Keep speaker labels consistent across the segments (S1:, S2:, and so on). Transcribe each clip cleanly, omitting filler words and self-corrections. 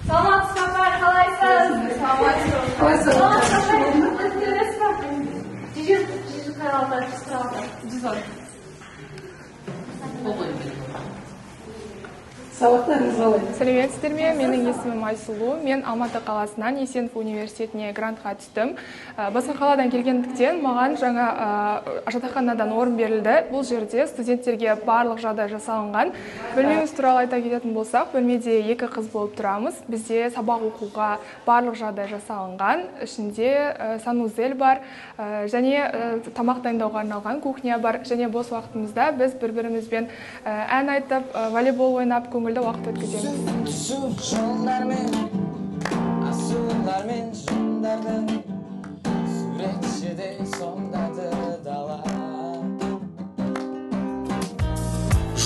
S1: Salamatçılar, kalaysınız. Salamatçılar, interesi var. Cici kanalda, cici.
S2: Сабақтарыңыз қалай?
S3: Сәлеметсіздер ме? Менің есімім Айсұлу. Мен Алматы қаласынан Есенов университетіне грантқа түстім. Басқа қаладан келгендіктен маған жаңа жатақханадан орын берілді. Бұл жерде студенттерге барлық жағдай жасалынған. Бөлмеміз туралы айта кететін болсақ, бөлмеде 2 қыз болып тұрамыз. Бізде сабақ оқуға барлық жағдай жасалынған. Ішінде санузел бар, және тамақ дайындауға арналған кухня бар. Және бос уақытымызда біз бір-бірімізбен ән айтып, волейбол ойнап, көңілді уақыт өткіземіз.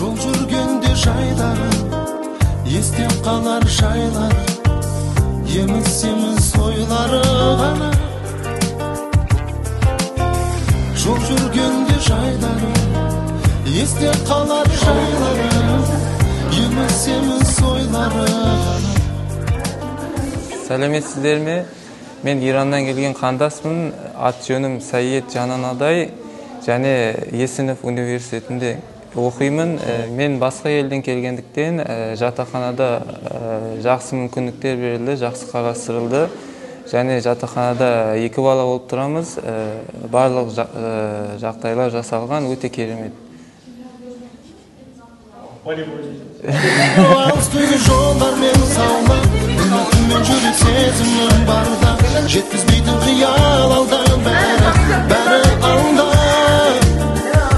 S4: Жол жүргенде жайлары, естеп қалар жайлар, еміс-еміс ойлары ғана. Жол жүргенде жайлары, естеп қалар жайлары, еміс-еміс ойлары ғана.
S5: Сәлеметсіздер ме? Мен Ираннан келген қандаспын. Ат жөнім Саид Жананадай, және Есенов университетінде оқимын. Мен басқа елден келгендіктен жатақханада жақсы мүмкіндіктер берілді, жақсы қарастырылды. Және жатақханада 2 бала болып тұрамыз. Барлық жағдайлар жасалған, өте керемет.
S4: Алыстығы жолдармен саулап, үмітіммен жүрек сезімім барда, жеткізбейтін қиял алда, бәрі алда.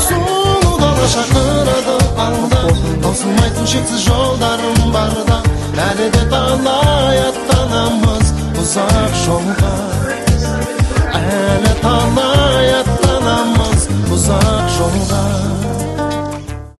S4: Сұлу дала шақырады алда, таусылмайтын шексіз жолдарым барда, әлі де талай аттанамыз ұзақ жолға, әлі талай аттанамыз ұзақ